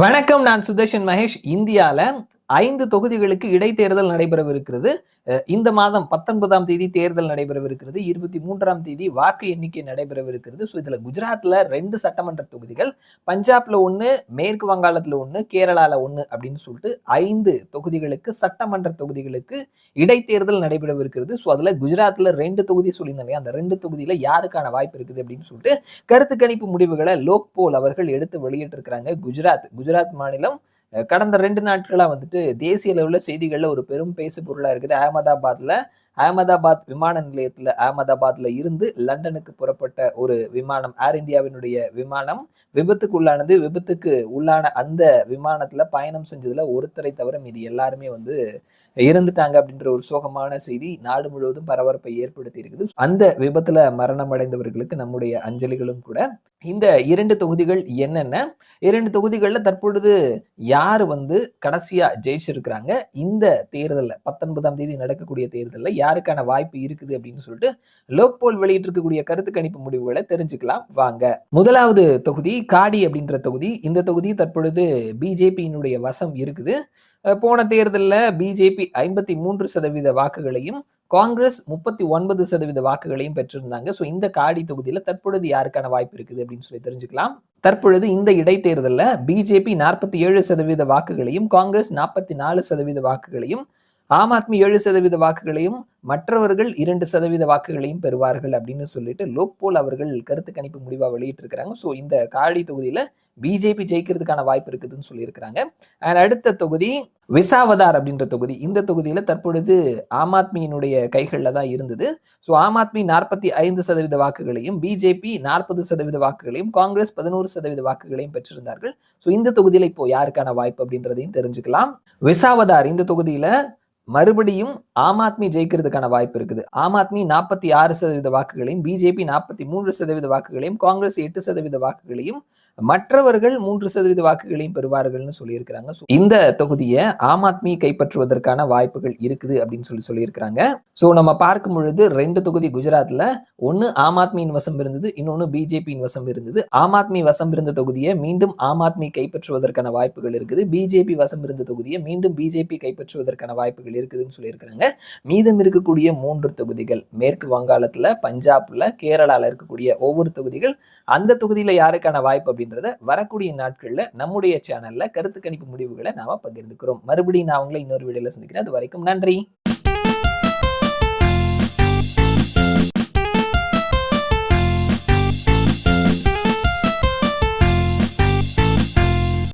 வணக்கம். நான் சுதர்ஷன் மகேஷ். இந்தியால 5 தொகுதிகளுக்கு இடைத்தேர்தல் நடைபெறவிருக்கிறது. இந்த மாதம் 19ஆம் தேதி தேர்தல் நடைபெறவிருக்கிறது. 23ஆம் தேதி வாக்கு எண்ணிக்கை நடைபெறவிருக்கிறது. இதுல குஜராத்ல 2 சட்டமன்ற தொகுதிகள், பஞ்சாப்ல 1, மேற்கு வங்காளத்துல 1, கேரளால 1 அப்படின்னு சொல்லிட்டு 5 தொகுதிகளுக்கு சட்டமன்ற தொகுதிகளுக்கு இடைத்தேர்தல் நடைபெறவிருக்கிறது. அதுல குஜராத்ல 2 தொகுதி சொல்லியிருந்தாங்க. அந்த 2 தொகுதியில யாருக்கான வாய்ப்பு இருக்குது அப்படின்னு சொல்லிட்டு கருத்து கணிப்பு முடிவுகளை லோக்போல் அவர்கள் எடுத்து வெளியிட்டு இருக்கிறாங்க. குஜராத் மாநிலம் கடந்த 2 நாட்களா வந்துட்டு தேசிய அளவுல செய்திகள்ல ஒரு பெரும் பேசு பொருளா இருக்குது. அகமதாபாத் விமான நிலையத்துல அகமதாபாத்ல இருந்து லண்டனுக்கு புறப்பட்ட ஒரு விமானம், ஏர் இந்தியாவினுடைய விமானம் விபத்துக்கு உள்ளான அந்த விமானத்துல பயணம் செஞ்சதுல ஒருத்தரை தவிர மீதி எல்லாருமே இறந்துட்டாங்க அப்படின்ற ஒரு சோகமான செய்தி நாடு முழுவதும் பரபரப்பை ஏற்படுத்தி இருக்குது. அந்த விபத்துல மரணம் அடைந்தவர்களுக்கு நம்முடைய அஞ்சலிகளும் கூட. இந்த 2 தொகுதிகள் என்னென்ன, 2 தொகுதிகள்ல தற்பொழுது யாரு கடைசியா ஜெயிச்சிருக்கிறாங்க, இந்த தேர்தல்ல 19ஆம் தேதி நடக்கக்கூடிய தேர்தல்ல யாருக்கான வாய்ப்பு இருக்குது அப்படின்னு சொல்லிட்டு லோக்போல் வெளியிட்டு இருக்கக்கூடிய கருத்து கணிப்பு முடிவுகளை தெரிஞ்சுக்கலாம் வாங்க. முதலாவது தொகுதி காடி அப்படின்ற தொகுதி. இந்த தொகுதி தற்பொழுது பிஜேபியினுடைய வசம் இருக்குது. போன தேர்தலில் பிஜேபி 53% வாக்குகளையும், காங்கிரஸ் 39% வாக்குகளையும் பெற்றிருந்தாங்க. இந்த காடி தொகுதியில தற்பொழுது யாருக்கான வாய்ப்பு இருக்குது அப்படின்னு சொல்லி தெரிஞ்சுக்கலாம். தற்பொழுது இந்த இடைத்தேர்தலில் பிஜேபி 47% வாக்குகளையும், காங்கிரஸ் 44% வாக்குகளையும், ஆம் ஆத்மி 7% வாக்குகளையும், மற்றவர்கள் 2% வாக்குகளையும் பெறுவார்கள் அப்படின்னு சொல்லிட்டு லோக்போல் அவர்கள் கருத்து கணிப்பு முடிவா வெளியிட்டு இருக்கிறாங்க. இந்த காடி தொகுதியில பிஜேபி ஜெயிக்கிறதுக்கான வாய்ப்பு இருக்குதுன்னு சொல்லியிருக்கிறாங்க. அடுத்த தொகுதி விசாவதார் அப்படின்ற தொகுதி. இந்த தொகுதியில தற்பொழுது ஆம் ஆத்மியினுடைய கைகள்ல தான் இருந்தது. ஆம் ஆத்மி 45% வாக்குகளையும், பிஜேபி 40% வாக்குகளையும், காங்கிரஸ் 11% வாக்குகளையும் பெற்றிருந்தார்கள். இந்த தொகுதியில இப்போ யாருக்கான வாய்ப்பு அப்படின்றதையும் தெரிஞ்சுக்கலாம். விசாவதார் இந்த தொகுதியில மறுபடியும் ஆம் ஆத்மி ஜெயிக்கிறதுக்கான வாய்ப்பு இருக்குது. ஆம் ஆத்மி 46% வாக்குகளையும், பிஜேபி 43% வாக்குகளையும், காங்கிரஸ் 8% வாக்குகளையும், மற்றவர்கள் 3% வாக்குகளையும் பெறுவார்கள்னு சொல்லியிருக்கிறாங்க. இந்த தொகுதியை ஆம் ஆத்மி கைப்பற்றுவதற்கான வாய்ப்புகள் இருக்குது அப்படின்னு சொல்லியிருக்கிறாங்க. நம்ம பார்க்கும் பொழுது 2 தொகுதி குஜராத்ல, ஒன்னு ஆம் ஆத்மியின் வசம் இருந்தது, இன்னொன்னு பிஜேபியின் வசம் இருந்தது. ஆம் ஆத்மி வசம் இருந்த தொகுதியை மீண்டும் ஆம் ஆத்மி கைப்பற்றுவதற்கான வாய்ப்புகள் இருக்குது. பிஜேபி வசம் இருந்த தொகுதியை மீண்டும் பிஜேபி கைப்பற்றுவதற்கான வாய்ப்புகள் இருக்குதுன்னு சொல்லியிருக்கிறாங்க. மீதம் இருக்கக்கூடிய 3 தொகுதிகள், மேற்கு வங்காளத்துல, பஞ்சாப்ல, கேரளால இருக்கக்கூடிய ஒவ்வொரு தொகுதிகள், அந்த தொகுதியில யாருக்கான வாய்ப்பு அப்படின்றத வரக்கூடிய நாட்கள்ல நம்முடைய சேனல்ல கருத்து கணிப்பு முடிவுகளை நாம பகிர்ந்துக்கிறோம். மறுபடியும் நான் உங்களை இன்னொரு வீடியோல சந்திக்கிறேன். அது வரைக்கும் நன்றி.